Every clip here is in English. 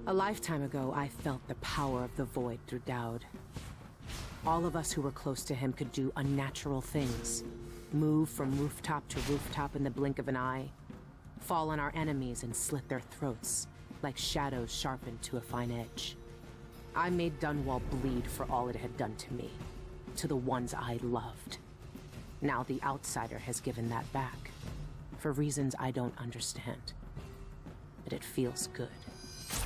A lifetime ago, I felt the power of the Void through Dowd. All of us who were close to him could do unnatural things. Move from rooftop to rooftop in the blink of an eye. Fall on our enemies and slit their throats, like shadows sharpened to a fine edge. I made Dunwall bleed for all it had done to me, to the ones I loved. Now the Outsider has given that back, for reasons I don't understand. But it feels good.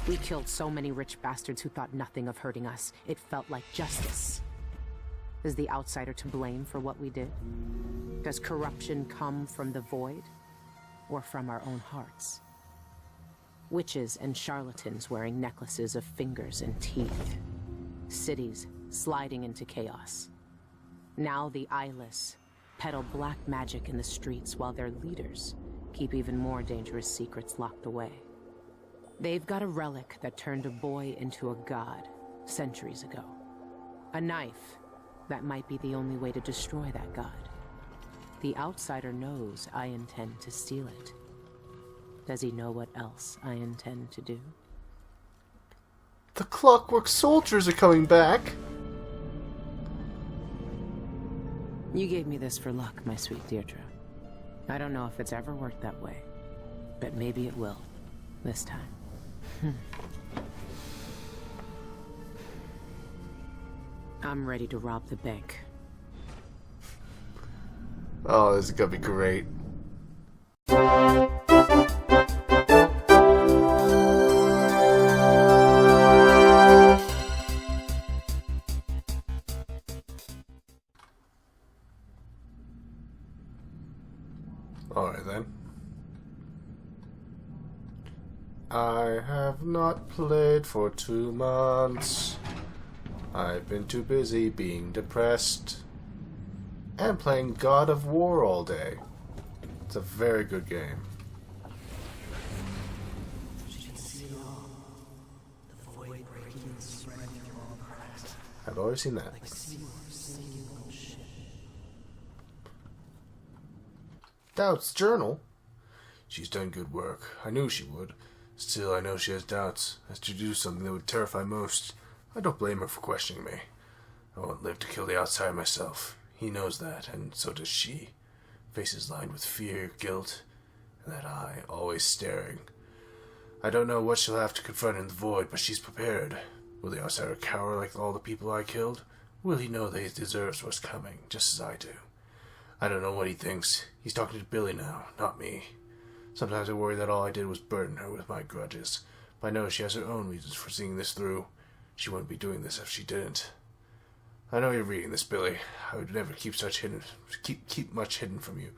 We killed so many rich bastards who thought nothing of hurting us. It felt like justice. Is the Outsider to blame for what we did? Does corruption come from the Void, or from our own hearts? Witches and charlatans wearing necklaces of fingers and teeth. Cities sliding into chaos. Now the eyeless peddle black magic in the streets while their leaders keep even more dangerous secrets locked away. They've got a relic that turned a boy into a god centuries ago. A knife that might be the only way to destroy that god. The Outsider knows I intend to steal it. Does he know what else I intend to do? The Clockwork Soldiers are coming back! You gave me this for luck, my sweet Deirdre. I don't know if it's ever worked that way, but maybe it will, this time. I'm ready to rob the bank. Oh, this is gonna be great. Alright then. I have not played for 2 months. I've been too busy being depressed and playing God of War all day. It's a very good game. I've already seen that. Doubt's journal? She's done good work. I knew she would. Still, I know she has doubts. Has to do something that would terrify most. I don't blame her for questioning me. I won't live to kill the Outsider myself. He knows that, and so does she. Faces lined with fear, guilt, and that eye always staring. I don't know what she'll have to confront in the Void, but she's prepared. Will the Outsider cower like all the people I killed? Will he know that he deserves what's coming, just as I do? I don't know what he thinks. He's talking to Billy now, not me. Sometimes I worry that all I did was burden her with my grudges, but I know she has her own reasons for seeing this through. She wouldn't be doing this if she didn't. I know you're reading this, Billy. I would never keep much hidden from you.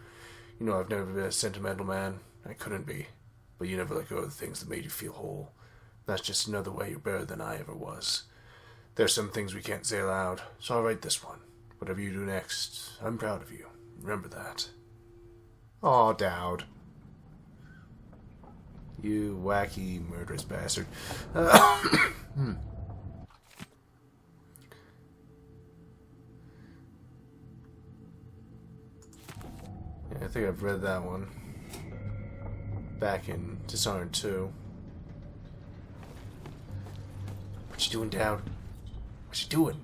You know I've never been a sentimental man. I couldn't be. But you never let go of the things that made you feel whole. That's just another way you're better than I ever was. There's some things we can't say aloud, so I'll write this one. Whatever you do next, I'm proud of you. Remember that. Aw, Dowd. You wacky, murderous bastard. Yeah, I think I've read that one. Back in Dishonored 2. What you doing, Dowd? What you doing?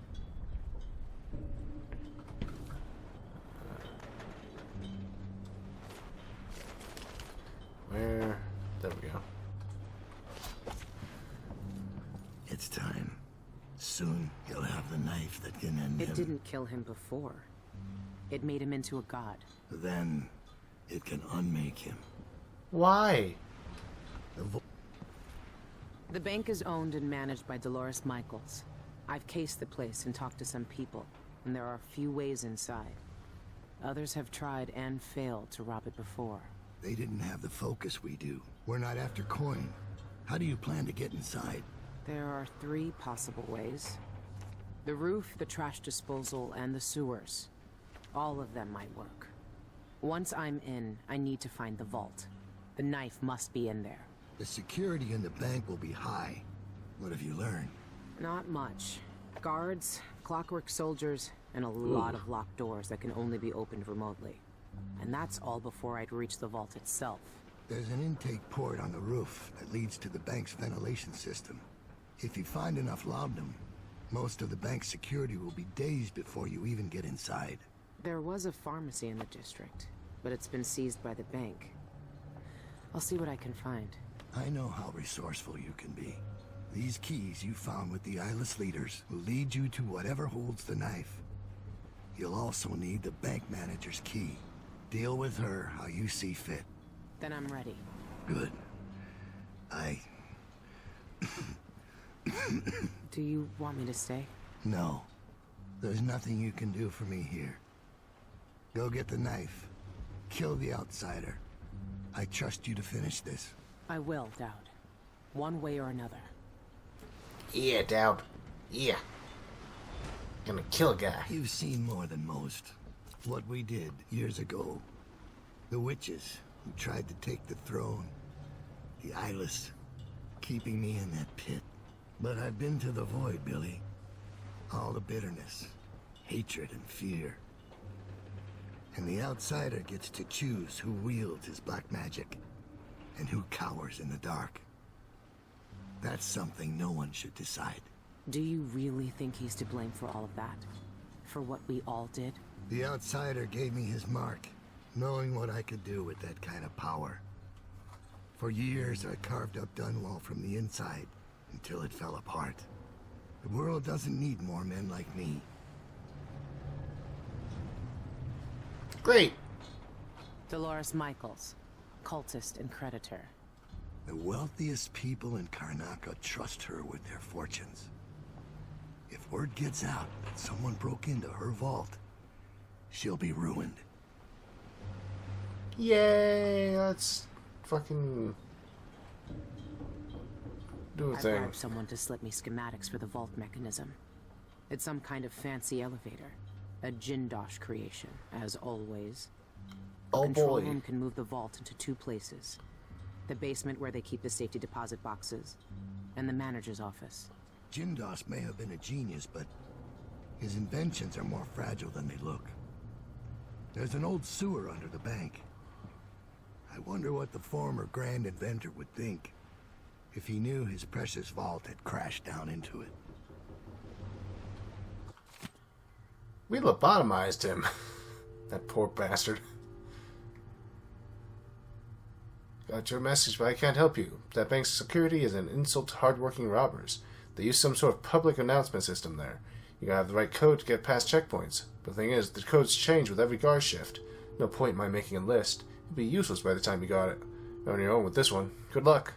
Where? There we go. It's time. Soon you'll have the knife that can end him. It didn't kill him before. It made him into a god. Then it can unmake him. Why? The bank is owned and managed by Dolores Michaels. I've cased the place and talked to some people, and there are a few ways inside. Others have tried and failed to rob it before. They didn't have the focus we do. We're not after coin. How do you plan to get inside? There are 3 possible ways. The roof, the trash disposal, and the sewers. All of them might work. Once I'm in, I need to find the vault. The knife must be in there. The security in the bank will be high. What have you learned? Not much. Guards, clockwork soldiers, and a lot of locked doors that can only be opened remotely. And that's all before I'd reach the vault itself. There's an intake port on the roof that leads to the bank's ventilation system. If you find enough laudanum, most of the bank's security will be days before you even get inside. There was a pharmacy in the district, but it's been seized by the bank. I'll see what I can find. I know how resourceful you can be. These keys you found with the eyeless leaders will lead you to whatever holds the knife. You'll also need the bank manager's key. Deal with her how you see fit. Then I'm ready. Good. Do you want me to stay? No. There's nothing you can do for me here. Go get the knife. Kill the outsider. I trust you to finish this. I will, Dowd. One way or another. Yeah, Dowd. Yeah. Gonna kill a guy. You've seen more than most. What we did years ago. The witches who tried to take the throne. The eyeless, keeping me in that pit. But I've been to the void, Billy. All the bitterness, hatred, and fear. And the outsider gets to choose who wields his black magic and who cowers in the dark. That's something no one should decide. Do you really think he's to blame for all of that? For what we all did? The outsider gave me his mark, knowing what I could do with that kind of power. For years, I carved up Dunwall from the inside until it fell apart. The world doesn't need more men like me. Great. Dolores Michaels, cultist and creditor. The wealthiest people in Karnaca trust her with their fortunes. If word gets out that someone broke into her vault, she'll be ruined. Yay, let's fucking do a I thing. bribed someone to slip me schematics for the vault mechanism. It's some kind of fancy elevator. A Jindosh creation, as always. Oh Control boy. room can move the vault into two places. The basement where they keep the safety deposit boxes, and the manager's office. Jindos may have been a genius, but his inventions are more fragile than they look. There's an old sewer under the bank. I wonder what the former grand inventor would think if he knew his precious vault had crashed down into it. We lobotomized him. That poor bastard. Got your message, but I can't help you. That bank's security is an insult to hard-working robbers. They use some sort of public announcement system there. You gotta have the right code to get past checkpoints. But the thing is, the codes change with every guard shift. No point in my making a list. It'd be useless by the time you got it. You're on your own with this one. Good luck.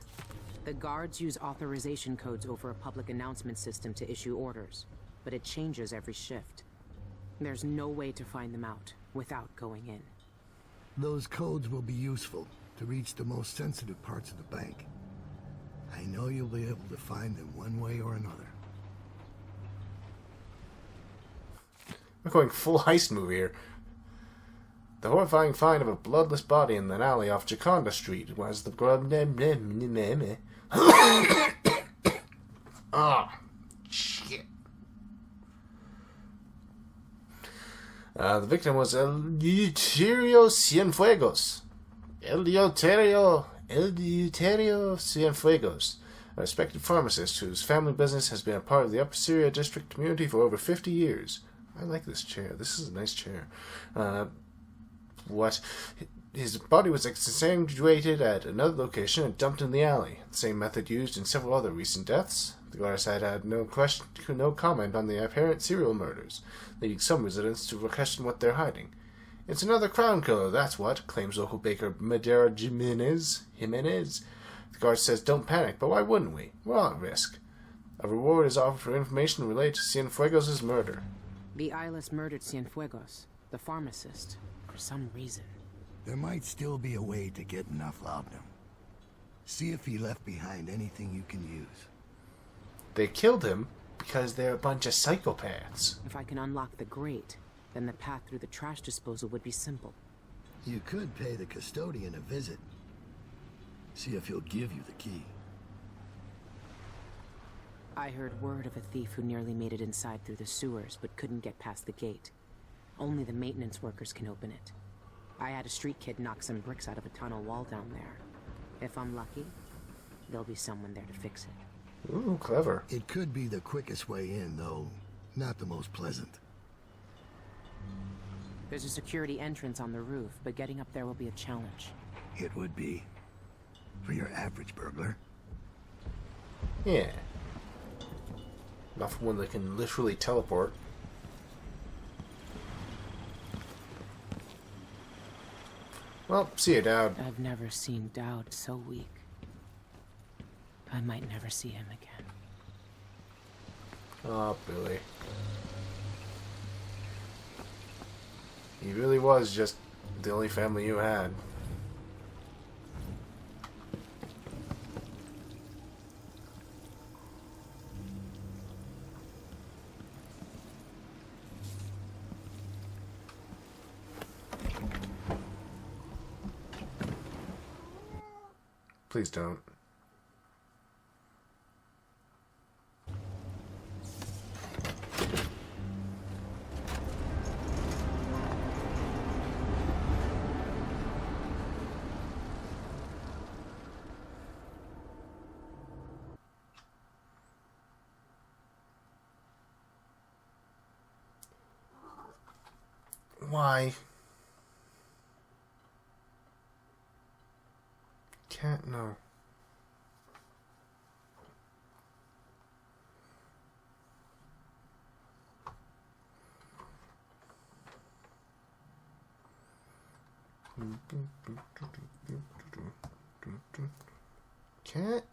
The guards use authorization codes over a public announcement system to issue orders, but it changes every shift. There's no way to find them out without going in. Those codes will be useful to reach the most sensitive parts of the bank. I know you'll be able to find them one way or another. We're going full heist movie here. The horrifying find of a bloodless body in an alley off Jaconda Street was the Ah, shit. The victim was Eleuterio Cienfuegos. Eleuterio Cienfuegos, a respected pharmacist whose family business has been a part of the Upper Cyria district community for over 50 years. I like this chair. This is a nice chair. His body was exsanguinated at another location and dumped in the alley. The same method used in several other recent deaths. The guards had no comment on the apparent serial murders, leading some residents to question what they're hiding. It's another crown killer, that's what, claims local baker Madera Jimenez. The guard says don't panic, but why wouldn't we? We're all at risk. A reward is offered for information related to Cienfuegos' murder. The eyeless murdered Cienfuegos, the pharmacist, for some reason. There might still be a way to get enough laudanum. See if he left behind anything you can use. They killed him because they're a bunch of psychopaths. If I can unlock the grate, then the path through the trash disposal would be simple. You could pay the custodian a visit. See if he'll give you the key. I heard word of a thief who nearly made it inside through the sewers, but couldn't get past the gate. Only the maintenance workers can open it. I had a street kid knock some bricks out of a tunnel wall down there. If I'm lucky, there'll be someone there to fix it. Ooh, clever. It could be the quickest way in, though not the most pleasant. There's a security entrance on the roof, but getting up there will be a challenge. It would be. For your average burglar. Yeah. Not for one that can literally teleport. Well, see you, Dad. I've never seen Dowd so weak. I might never see him again. Oh, Billy. He really was just the only family you had. Please don't. Why? Can't know. Can't.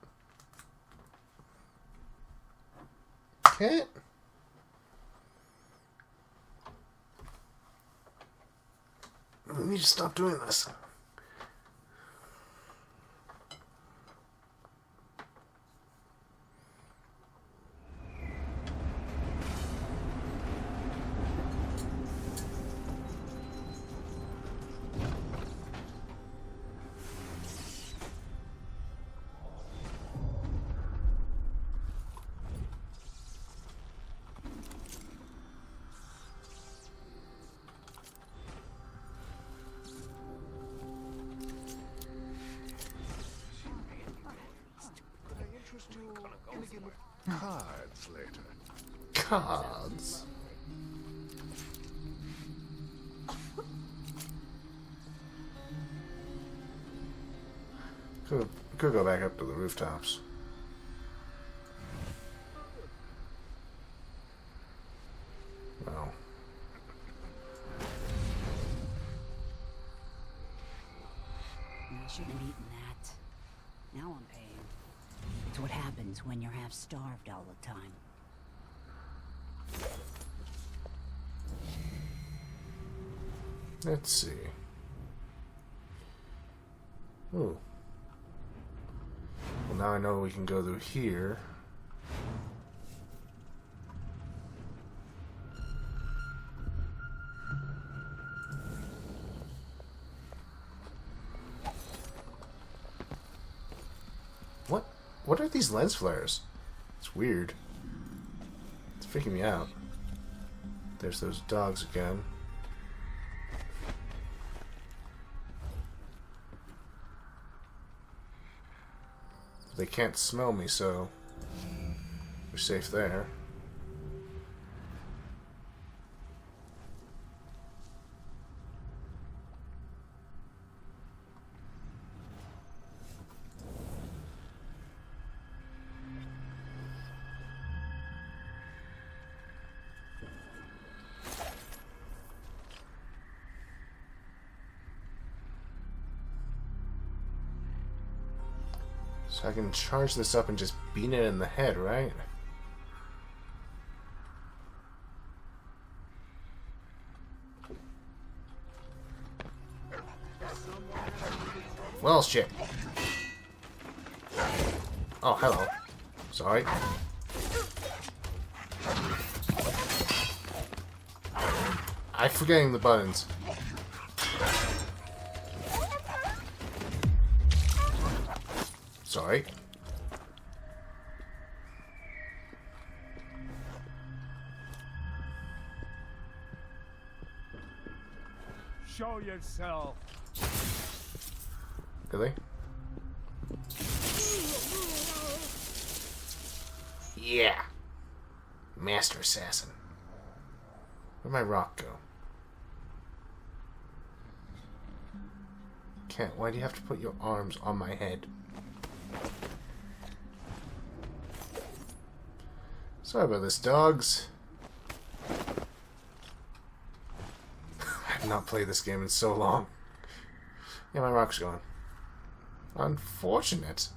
Can't. We need to stop doing this. Cards later. Cards. Could go back up to the rooftops. Well. I shouldn't have eaten that. Now I'm paying. It's what happens when you're half starved all the time. Let's see. Ooh. Well, now I know we can go through here. What are these lens flares? It's weird. It's freaking me out. There's those dogs again. They can't smell me, so we're safe there. So I can charge this up and just beat it in the head, right? Well, shit. Oh, hello. Sorry. I'm forgetting the buttons. Sorry. Show yourself. Really? Yeah. Master Assassin. Where'd my rock go? Can't. Why do you have to put your arms on my head? Sorry about this, dogs. I've not played this game in so long. Yeah, my rock's gone. Unfortunate.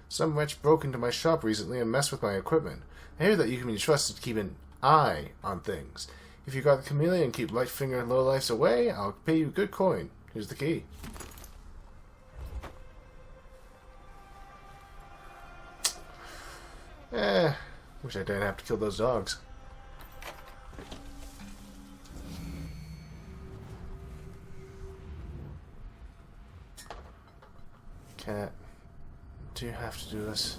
Some wretch broke into my shop recently and messed with my equipment. I hear that you can be trusted to keep an eye on things. If you got the chameleon and keep Lightfinger lowlifes away, I'll pay you good coin. Here's the key. Wish I didn't have to kill those dogs. Cat, do you have to do this?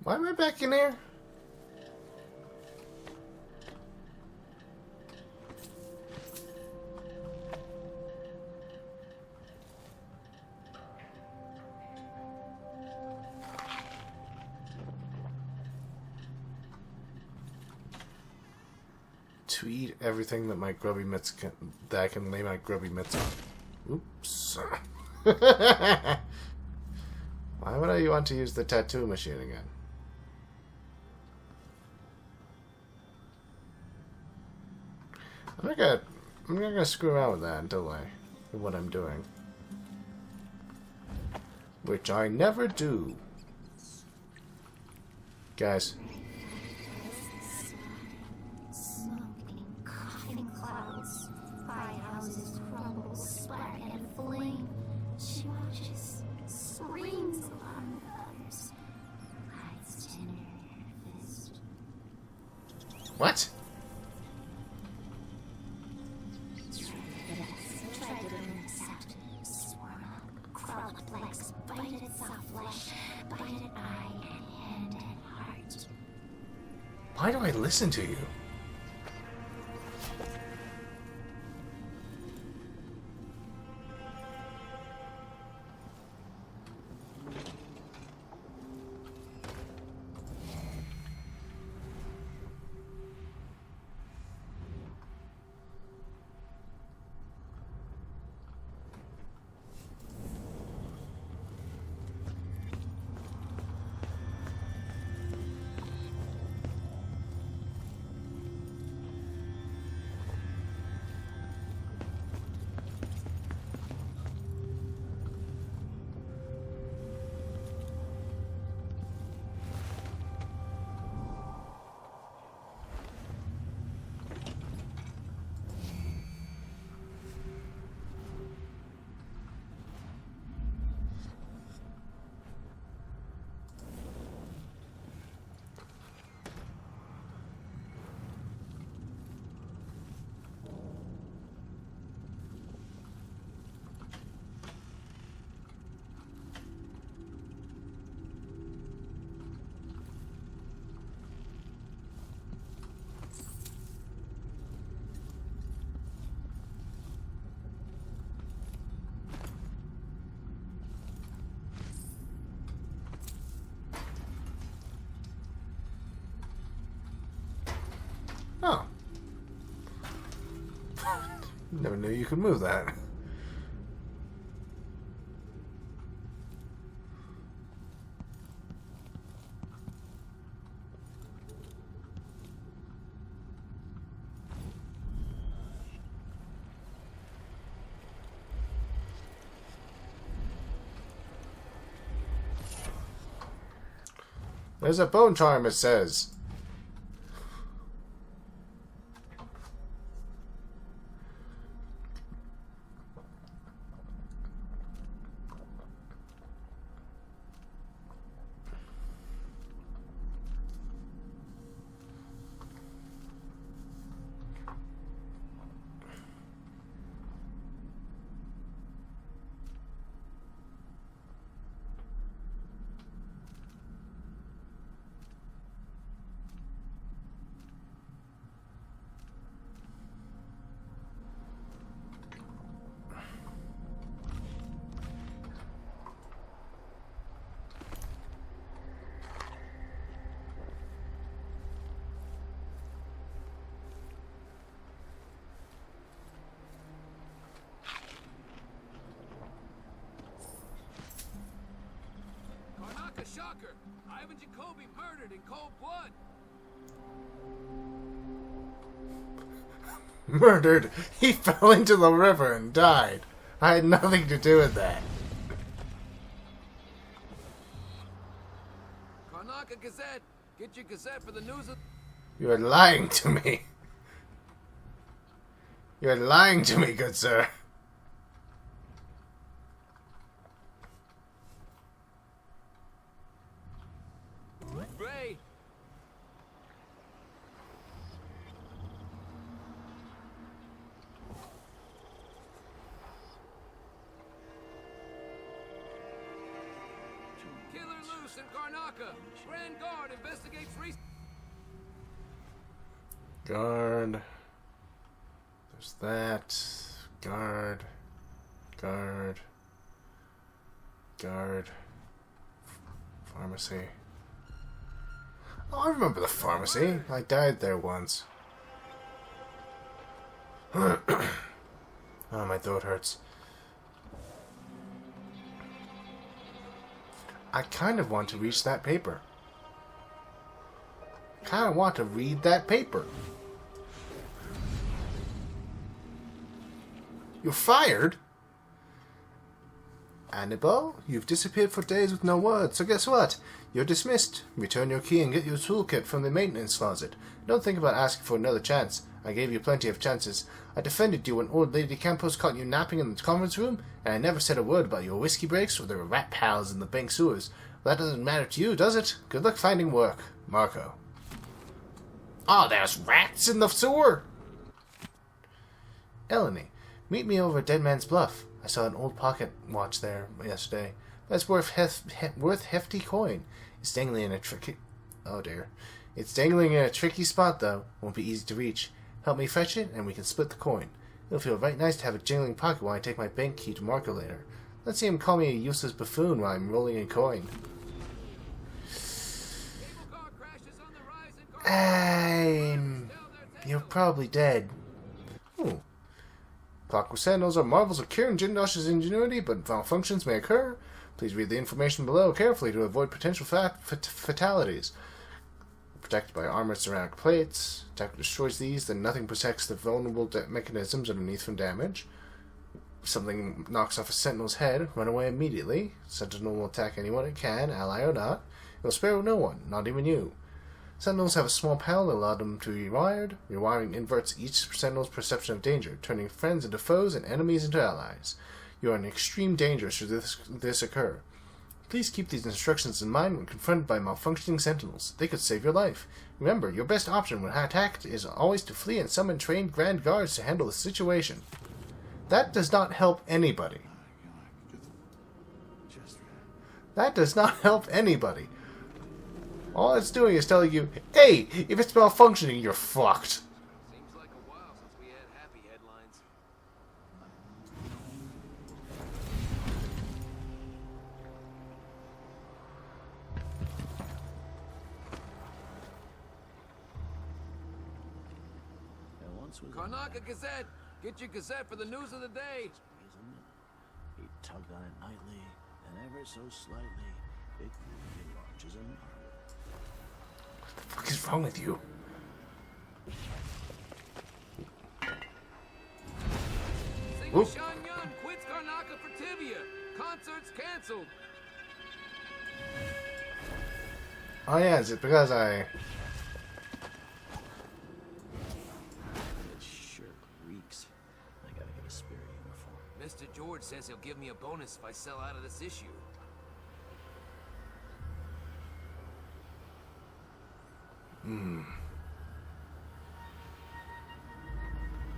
Why am I back in there? To eat everything that my grubby mitts can, that I can lay my grubby mitts on. Oops. Why would I want to use the tattoo machine again? I'm not gonna screw around with that until I know what I'm doing. Which I never do. Guys. Smoking, coughing clouds, firehouses crumble, sweat and flame. She watches, screams along with others. Hides tender in her fist. What? Tried to burn us out. Swarm up, crawled legs, bite at soft flesh, bite at eye and hand and heart. Why do I listen to you? Oh. Never knew you could move that. There's a bone charm, it says. Shocker! Ivan Jacoby murdered in cold blood! Murdered? He fell into the river and died. I had nothing to do with that. Karnaka Gazette! Get your Gazette for the news of... You are lying to me. You are lying to me, good sir. Ray! Killer loose in Karnaka! Grand Guard investigates Guard. There's that. Guard. Guard. Guard. Pharmacy. Oh, I remember the pharmacy. I died there once. Oh, my throat hurts. I kind of want to reach that paper. Kind of want to read that paper. You're fired? Annabelle, you've disappeared for days with no word, so guess what? You're dismissed. Return your key and get your toolkit from the maintenance closet. Don't think about asking for another chance. I gave you plenty of chances. I defended you when old Lady Campos caught you napping in the conference room, and I never said a word about your whiskey breaks or the rat pals in the bank sewers. That doesn't matter to you, does it? Good luck finding work. Marco. Oh, there's rats in the sewer! Eleni, meet me over at Dead Man's Bluff. I saw an old pocket watch there yesterday. That's worth hefty coin. It's dangling in a tricky... Oh dear. It's dangling in a tricky spot, though. Won't be easy to reach. Help me fetch it, and we can split the coin. It'll feel right nice to have a jingling pocket while I take my bank key to Marco later. Let's see him call me a useless buffoon while I'm rolling in coin. You're probably dead. Ooh. Clockwork Sentinels are marvels of Kieran Jindosh's ingenuity, but malfunctions may occur. Please read the information below carefully to avoid potential fatalities. Protected by armored ceramic plates. Attacker destroys these, then nothing protects the vulnerable mechanisms underneath from damage. If something knocks off a Sentinel's head, run away immediately. Sentinel will attack anyone it can, ally or not. It will spare no one, not even you. Sentinels have a small panel that allow them to be rewired. Rewiring inverts each Sentinel's perception of danger, turning friends into foes and enemies into allies. You are in extreme danger should this occur. Please keep these instructions in mind when confronted by malfunctioning Sentinels. They could save your life. Remember, your best option when attacked is always to flee and summon trained Grand Guards to handle the situation. That does not help anybody. That does not help anybody. All it's doing is telling you, hey, if it's malfunctioning, you're fucked. Seems like a while since we had happy headlines. Karnaka Gazette! Get your Gazette for the news of the day! Isn't it? He tugged on it nightly, and ever so slightly, it launches a marble. What the fuck is wrong with you? Singer Sean Young quits Karnaka for Tibia. Concerts canceled. Oh yeah, is it because I... It sure reeks. I gotta get a spare uniform. Mr. George says he'll give me a bonus if I sell out of this issue.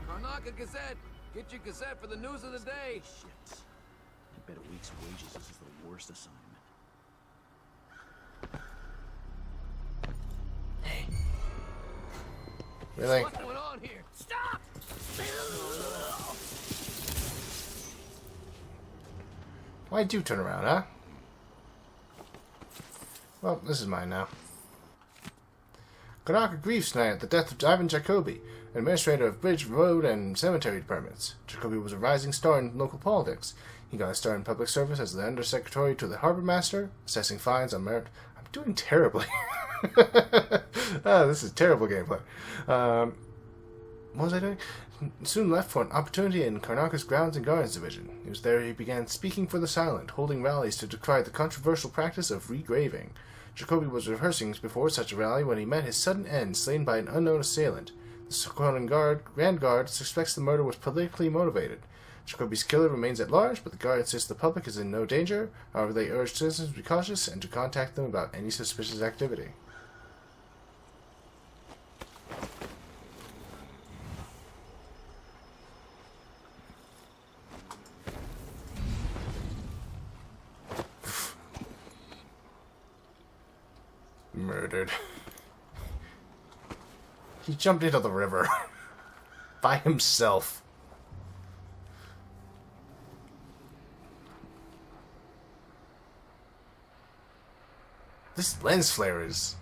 Karnaca Gazette! Get your Gazette for the news of the day! Shit. I bet a week's wages is the worst assignment. Really? What's going on here? Stop! Why'd you turn around, huh? Well, this is mine now. Karnaca grieves tonight at the death of Ivan Jacobi, administrator of bridge, road, and cemetery departments. Jacobi was a rising star in local politics. He got a start in public service as the undersecretary to the harbor master, assessing fines on merit. I'm doing terribly. This is terrible gameplay. What was I doing? Soon left for an opportunity in Karnaca's Grounds and Gardens division. It was there he began speaking for the silent, holding rallies to decry the controversial practice of regraving. Jacobi was rehearsing before such a rally when he met his sudden end, slain by an unknown assailant. The Sokoran Grand Guard suspects the murder was politically motivated. Jacobi's killer remains at large, but the Guard insists the public is in no danger. However, they urge citizens to be cautious and to contact them about any suspicious activity. Murdered. He jumped into the river. By himself. This lens flare is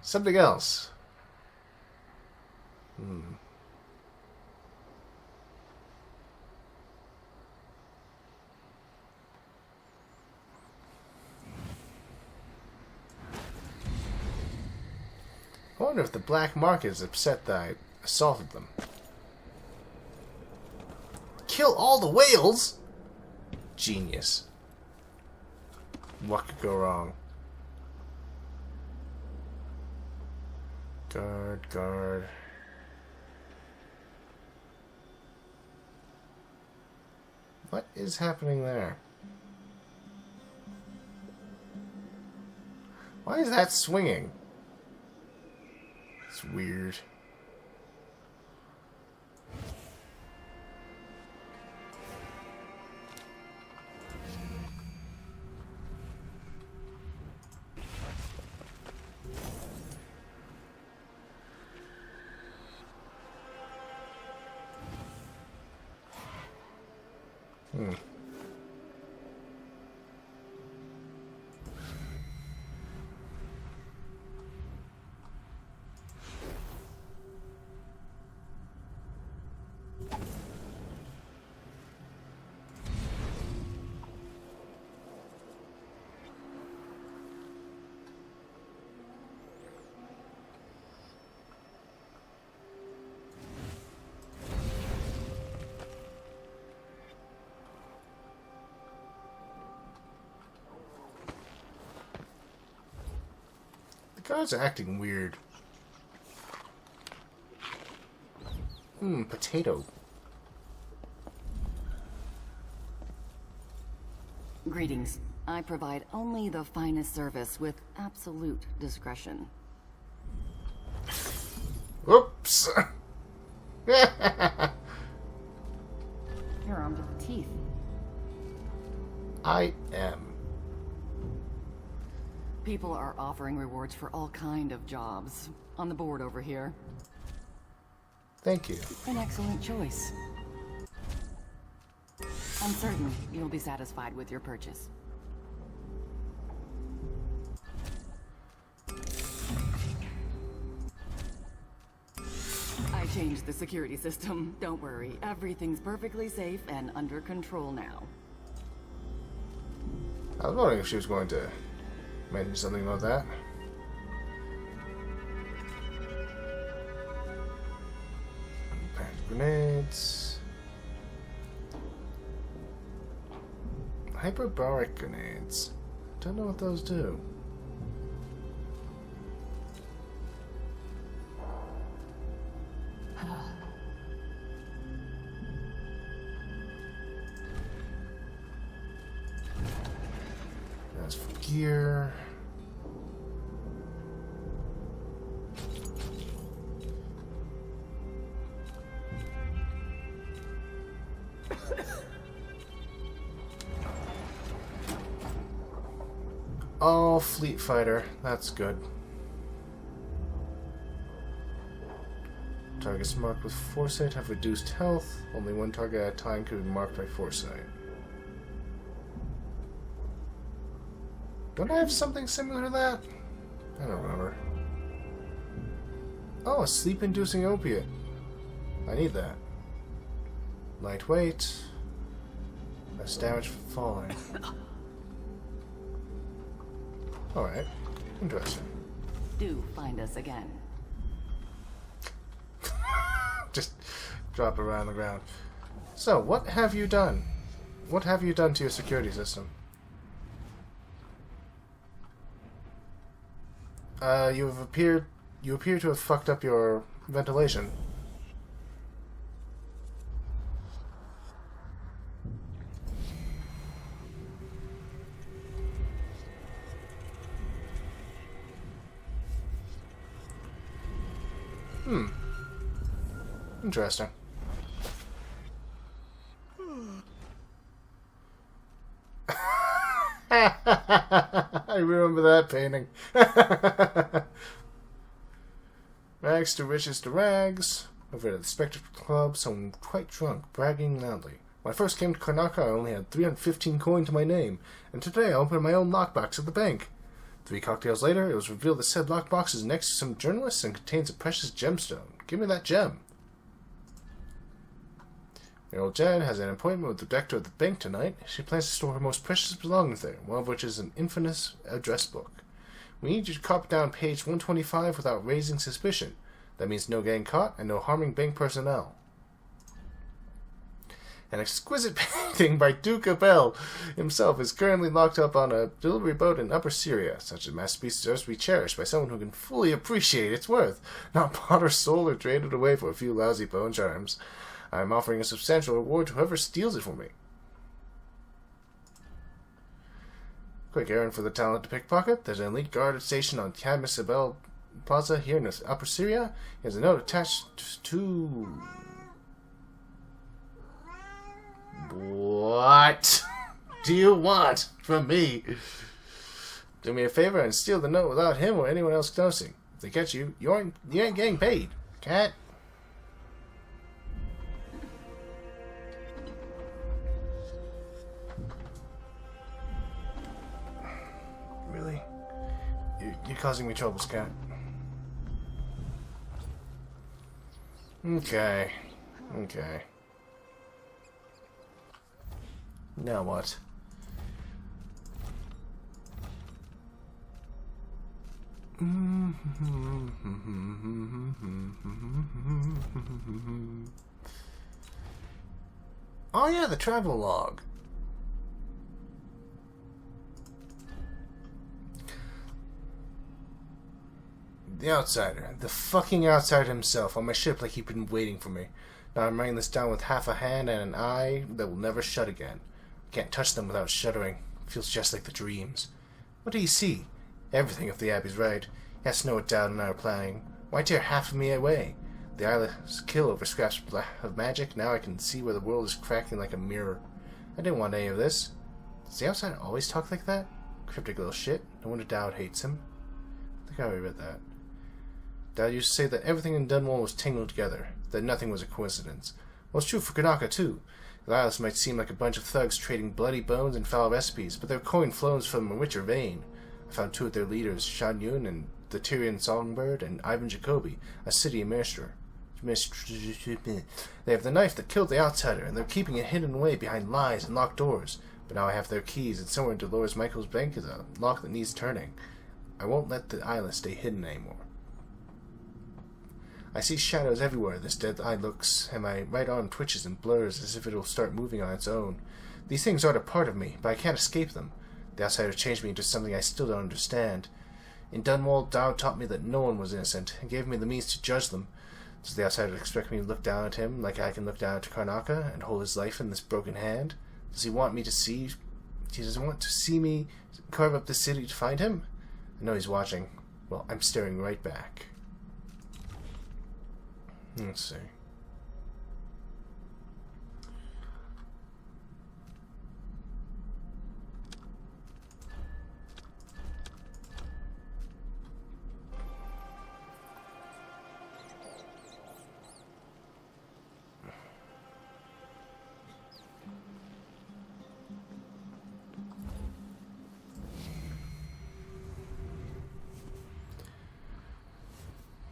something else. I wonder if the black market is upset that I assaulted them. Kill all the whales? Genius. What could go wrong? Guard. What is happening there? Why is that swinging? It's weird. The guards are acting weird. Potato. Greetings. I provide only the finest service with absolute discretion. Oops. You're armed with teeth. I am. People are offering rewards for all kind of jobs. On the board over here. Thank you. An excellent choice. I'm certain you'll be satisfied with your purchase. I changed the security system. Don't worry. Everything's perfectly safe and under control now. I was wondering if she was going to mention something about that. Packed grenades. Hyperbaric grenades. Don't know what those do. gear. Oh, Fleet Fighter. That's good. Targets marked with Foresight have reduced health. Only one target at a time could be marked by Foresight. Don't I have something similar to that? I don't remember. Oh, a sleep-inducing opiate. I need that. Lightweight. Less damage from falling. Alright. Interesting. Do find us again. Just drop it around the ground. So, what have you done? What have you done to your security system? You appear to have fucked up your ventilation. Interesting. I remember that painting. Rags to riches to rags. Over at the Spectre Club, someone quite drunk, bragging loudly. When I first came to Karnaca, I only had 315 coin to my name, and today I opened my own lockbox at the bank. 3 cocktails later, it was revealed that said lockbox is next to some journalists and contains a precious gemstone. Give me that gem. The old Jen has an appointment with the director of the bank tonight. She plans to store her most precious belongings there, one of which is an infamous address book. We need you to copy down page 125 without raising suspicion. That means no getting caught and no harming bank personnel. An exquisite painting by Duke Abel himself is currently locked up on a delivery boat in Upper Cyria. Such a masterpiece deserves to be cherished by someone who can fully appreciate its worth, not bought or sold or traded away for a few lousy bone charms. I am offering a substantial reward to whoever steals it for me. Quick errand for the talent to pickpocket. There's an elite guard station on Cadmus Abel Plaza here in Upper Cyria. He has a note attached to... What do you want from me? Do me a favor and steal the note without him or anyone else noticing. If they catch you, you ain't getting paid, cat. Really? You're causing me troubles, cat. Okay. Okay. Now what? Oh yeah, the travel log. The outsider. The fucking outsider himself on my ship like he'd been waiting for me. Now I'm writing this down with half a hand and an eye that will never shut again. Can't touch them without shuddering. Feels just like the dreams. What do you see? Everything, if the Abbey's right. He has no doubt in our planning. Why tear half of me away? The eyeless kill over scraps of magic. Now I can see where the world is cracking like a mirror. I didn't want any of this. Does the outsider always talk like that? Cryptic little shit. No wonder Dowd hates him. I think I already read that. Dowd used to say that everything in Dunwall was tangled together, that nothing was a coincidence. Well, it's true for Karnaca, too. The Isles might seem like a bunch of thugs trading bloody bones and foul recipes, but their coin flows from a richer vein. I found 2 of their leaders, Shan Yun and the Tyrian Songbird, and Ivan Jacobi, a city minister. They have the knife that killed the outsider, and they're keeping it hidden away behind lies and locked doors. But now I have their keys, and somewhere in Dolores Michael's bank is a lock that needs turning. I won't let the island stay hidden anymore. I see shadows everywhere this dead eye looks, and my right arm twitches and blurs as if it will start moving on its own. These things aren't a part of me, but I can't escape them. The outsider changed me into something I still don't understand. In Dunwall, Dowd taught me that no one was innocent, and gave me the means to judge them. Does the outsider expect me to look down at him like I can look down at Karnaca and hold his life in this broken hand? Does he want me to see He doesn't want to see me carve up the city to find him. I know he's watching. Well, I'm staring right back. Let's see.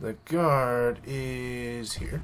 The guard is here.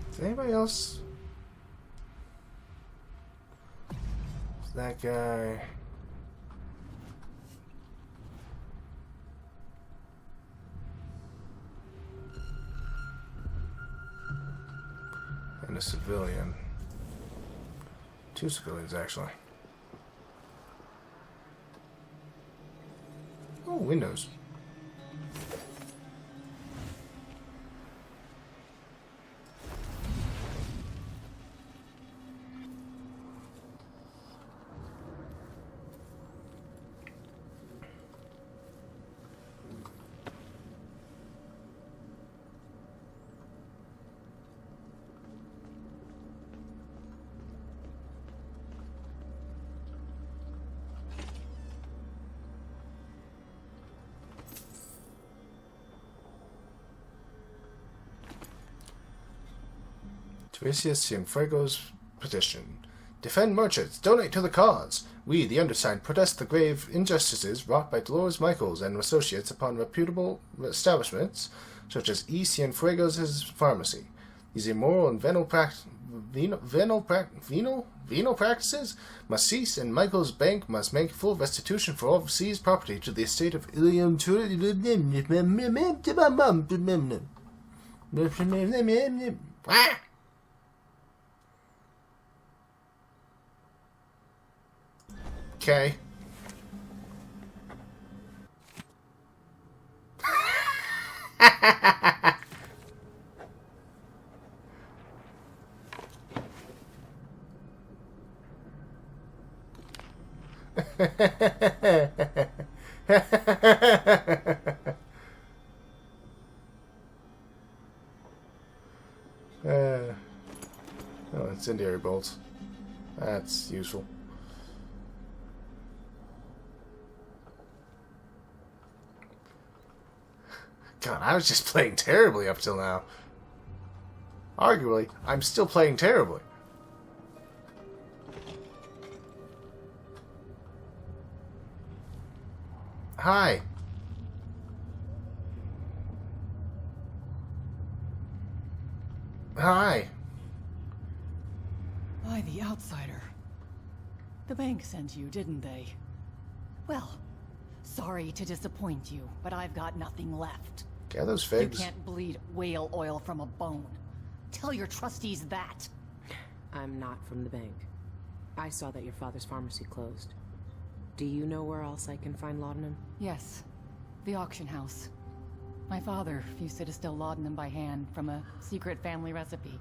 Is anybody else? Is that guy? And a civilian. 2 civilians, actually. Oh, windows. Teresius Cienfuegos petition. Defend merchants. Donate to the cause. We, the undersigned, protest the grave injustices wrought by Dolores Michaels and associates upon reputable establishments such as E. Cienfuegos' pharmacy. These immoral and venal practices must cease, and Michaels' bank must make full restitution for all seized property to the estate of Ilium. Okay. Oh, incendiary bolts. That's useful. God, I was just playing terribly up till now. Arguably, I'm still playing terribly. Hi. Hi. By the outsider. The bank sent you, didn't they? Well, sorry to disappoint you, but I've got nothing left. Get those figs. You can't bleed whale oil from a bone. Tell your trustees that. I'm not from the bank. I saw that your father's pharmacy closed. Do you know where else I can find laudanum? Yes, the auction house. My father used to distill laudanum by hand from a secret family recipe.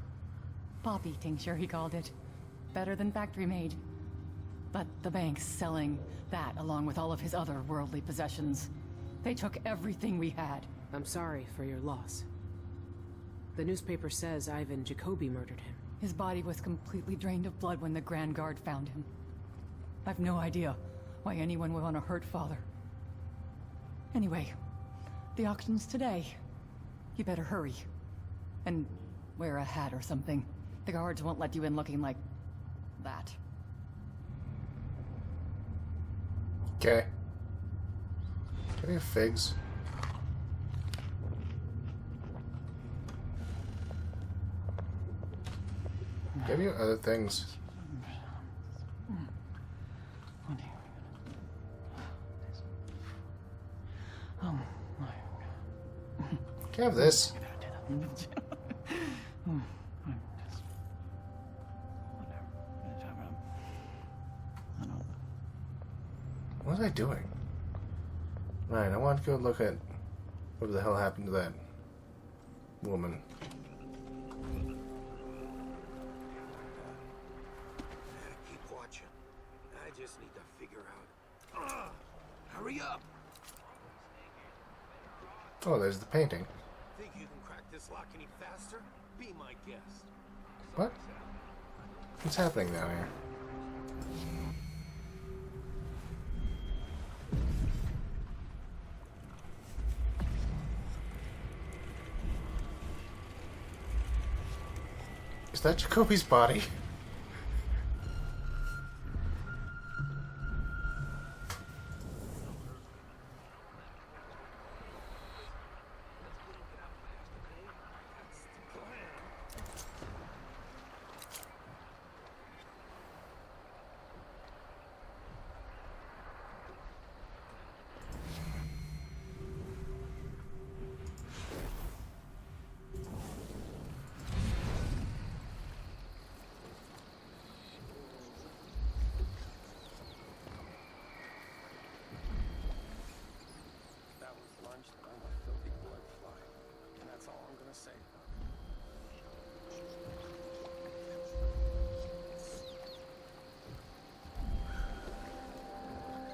Poppy tincture, he called it. Better than factory-made. But the bank's selling that along with all of his other worldly possessions. They took everything we had. I'm sorry for your loss. The newspaper says Ivan Jacobi murdered him. His body was completely drained of blood when the Grand Guard found him. I've no idea why anyone would want to hurt Father. Anyway, the auction's today. You better hurry. And wear a hat or something. The guards won't let you in looking like that. Okay. Give me figs. Give you other things. Can I have this? What was I doing? Right, I want to go look at whatever the hell happened to that woman. Keep watching. I just need to figure out. Hurry up! Oh, there's the painting. Think you can crack this lock any faster? Be my guest. What? What's happening down here? Is that Jacoby's body?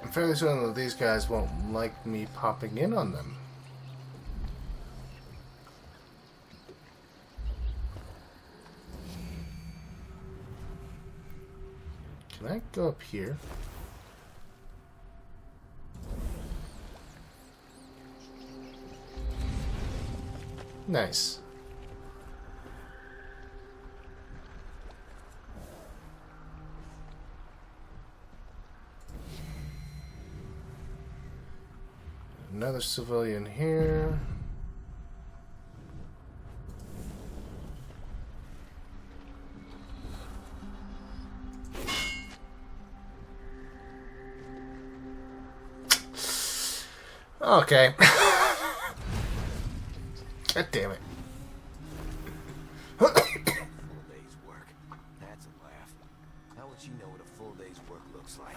I'm fairly certain that these guys won't like me popping in on them. Can I go up here? Nice. Another civilian here. Okay. God damn it. Full day's work. That's a laugh. How would you know what a full day's work looks like?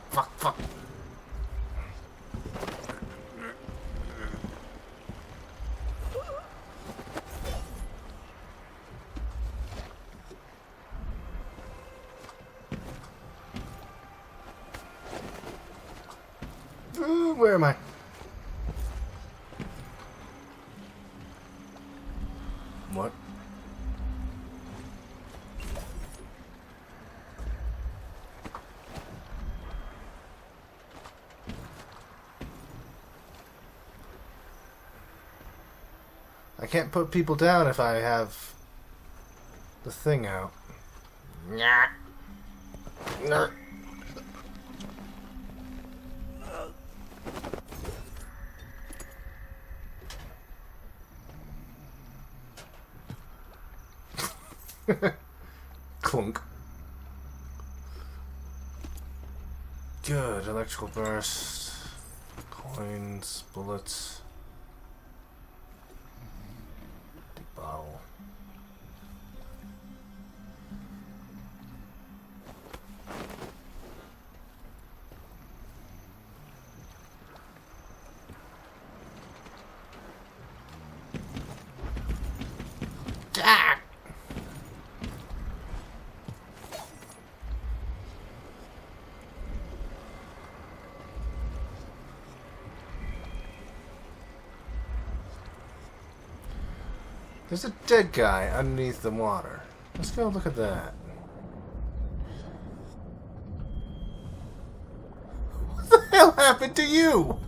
Fuck. Where am I? What? I can't put people down if I have the thing out. Nah. No. Clunk. Good. Electrical burst. Coins. Bullets. Bottle. Ah! There's a dead guy underneath the water. Let's go look at that. What the hell happened to you?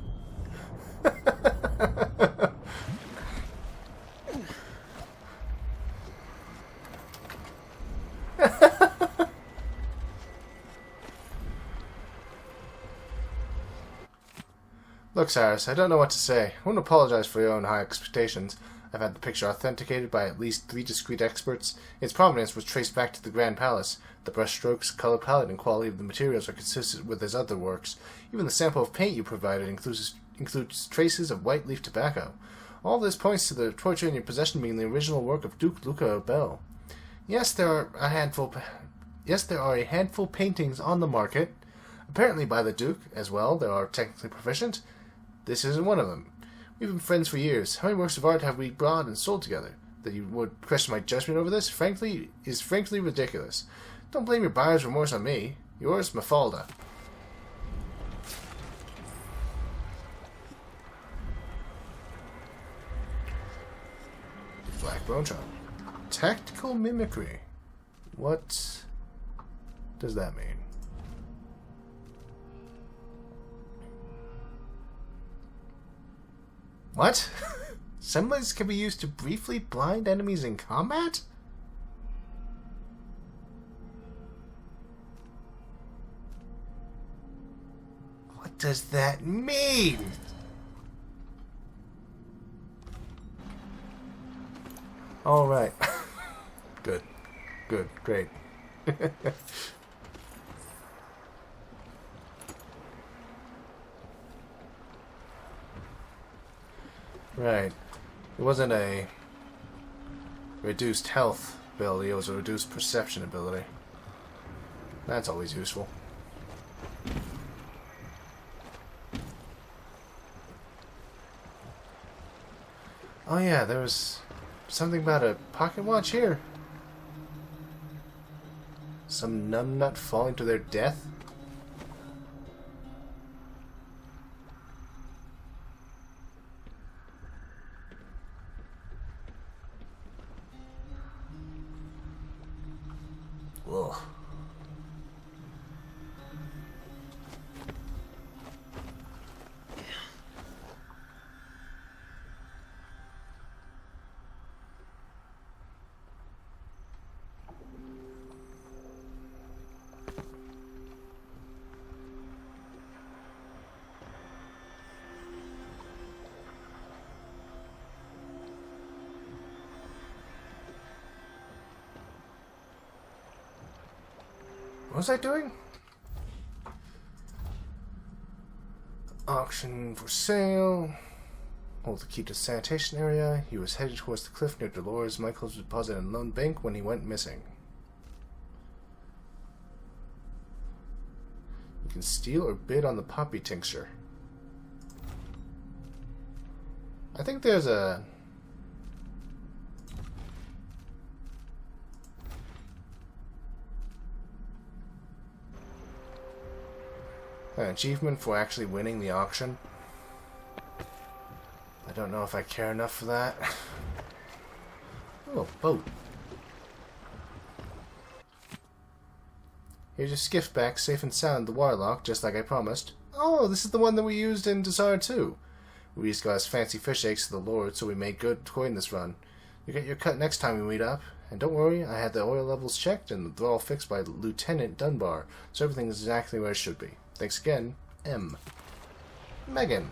Look, Cyrus, I don't know what to say. I won't apologize for your own high expectations. I've had the picture authenticated by at least 3 discrete experts. Its provenance was traced back to the Grand Palace. The brushstrokes, color palette, and quality of the materials are consistent with his other works. Even the sample of paint you provided includes traces of white leaf tobacco. All this points to the torture in your possession being the original work of Duke Luca Bell. Yes, there are a handful paintings on the market, apparently by the Duke as well. They are technically proficient. This isn't one of them. We've been friends for years. How many works of art have we bought and sold together? That you would question my judgment over this, frankly ridiculous. Don't blame your buyer's remorse on me. Yours, Mafalda. Black Bone Charm. Tactical mimicry. What does that mean? What? Semblance can be used to briefly blind enemies in combat? What does that mean? Alright. Good. Good. Great. Right. It wasn't a reduced health ability, it was a reduced perception ability. That's always useful. Oh yeah, there was something about a pocket watch here. Some numbnut falling to their death? Ugh. What was I doing? Auction for sale. Hold the key to the sanitation area. He was headed towards the cliff near Dolores Michael's deposit and loan bank when he went missing. You can steal or bid on the poppy tincture. I think there's a... an achievement for actually winning the auction. I don't know if I care enough for that. Oh, boat. Here's your skiff back, safe and sound, the waterlock, just like I promised. Oh, this is the one that we used in Dishonored 2. We just got us fancy fish eggs to the Lord, so we made good coin this run. You get your cut next time we meet up. And don't worry, I had the oil levels checked and they're all fixed by Lieutenant Dunbar, so everything is exactly where it should be. Thanks again, M. Megan.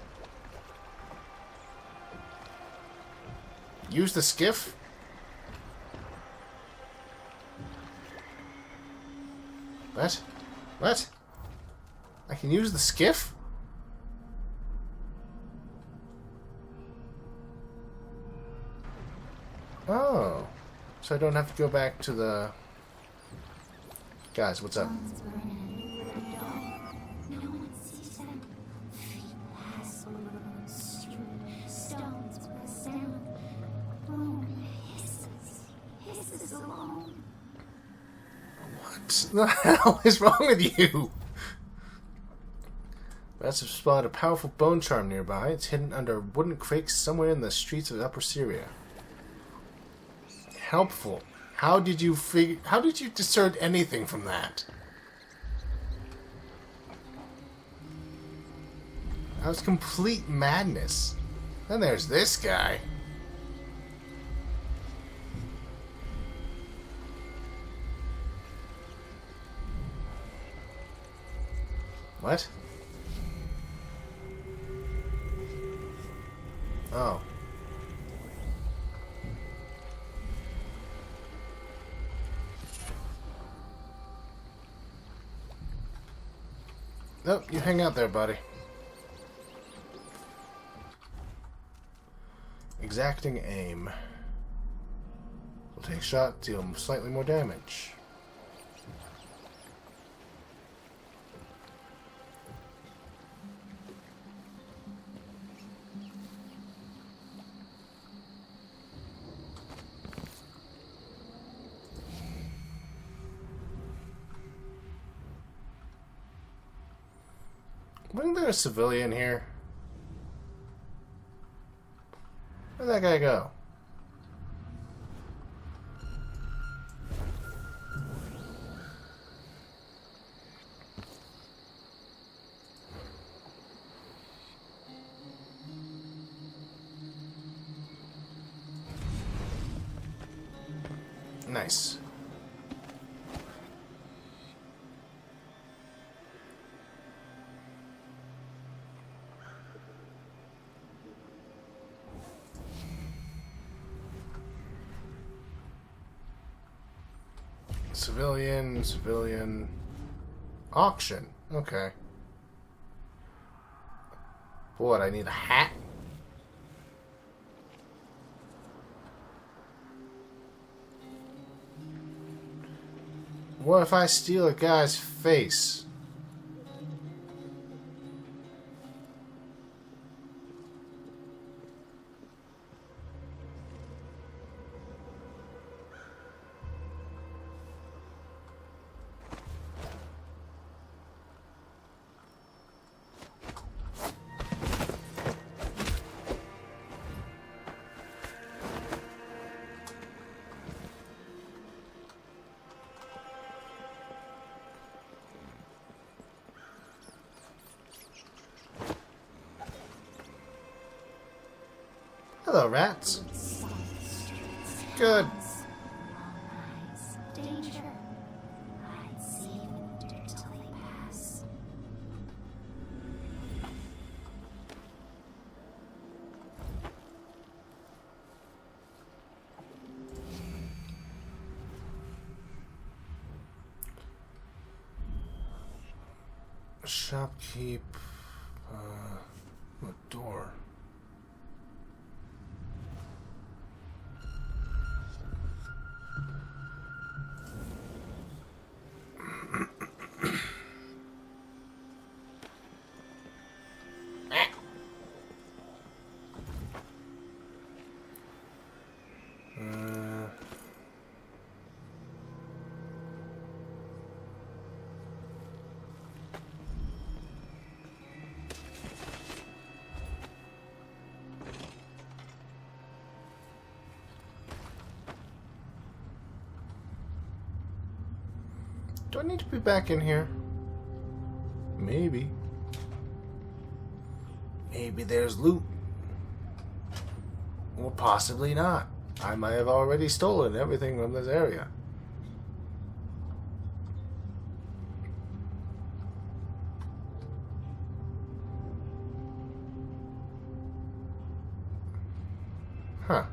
Use the skiff? What? What? I can use the skiff? Oh. So I don't have to go back to the... Guys, what's up? What the hell is wrong with you? Rats have spotted a powerful bone charm nearby. It's hidden under wooden crates somewhere in the streets of Upper Cyria. Helpful. How did you discern anything from that? That was complete madness. Then there's this guy. What? Oh. Nope, you hang out there, buddy. Exacting aim. We'll take a shot, deal slightly more damage. Wasn't there a civilian here? Where'd that guy go? Nice. Civilian. Auction. Okay. What, I need a hat? What if I steal a guy's face? Hello, rats. Good. Danger. I'd see winter till they pass. Shopkeep. What door? Do I need to be back in here? Maybe. Maybe there's loot. Or possibly not. I might have already stolen everything from this area. Huh.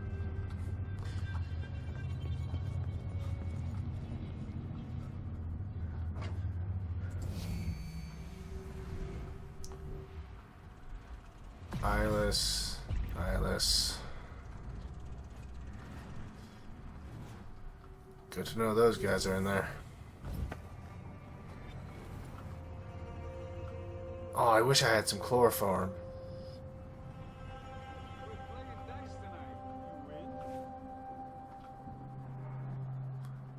Eyeless. Good to know those guys are in there. Oh, I wish I had some chloroform.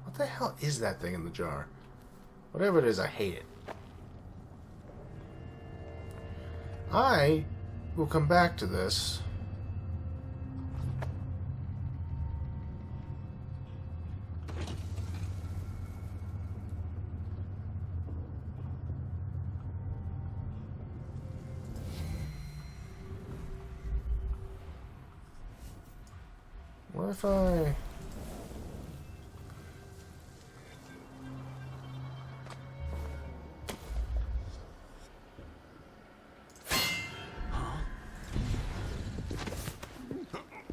What the hell is that thing in the jar? Whatever it is, I hate it. I will come back to this. What if I...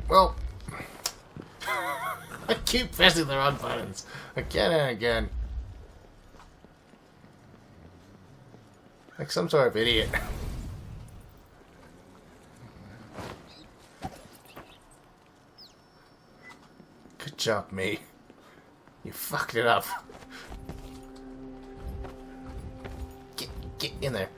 Well, I keep pressing the wrong buttons again and again. Like some sort of idiot. Good job, me. You fucked it up. Get in there.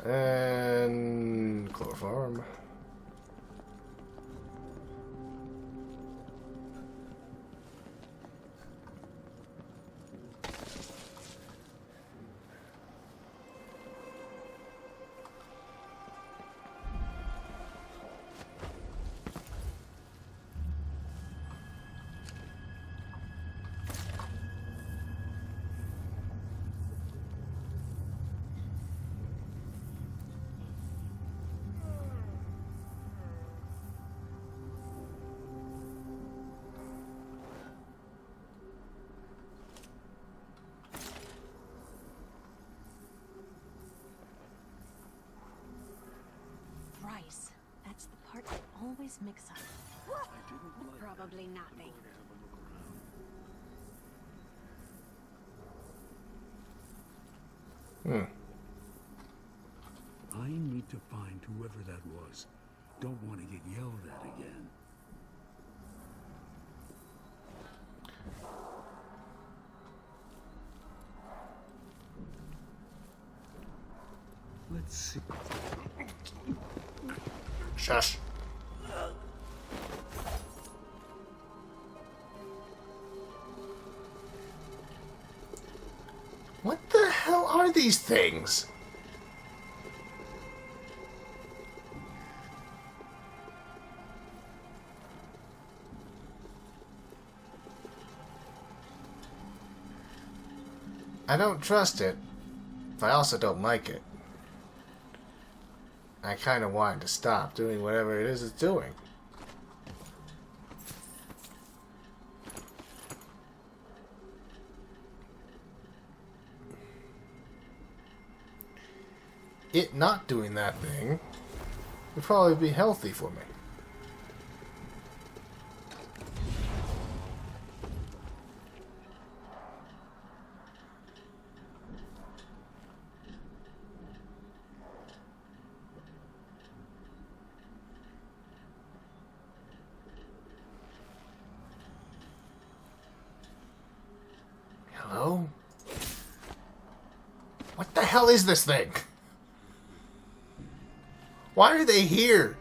And chloroform. That's the part I always mix up. Probably nothing. I need to find whoever that was. Don't want to get yelled at again. Let's see. Shush. What the hell are these things? I don't trust it, but I also don't like it. I kind of want it to stop doing whatever it is it's doing. It not doing that thing would probably be healthy for me. Hello? What the hell is this thing? Why are they here?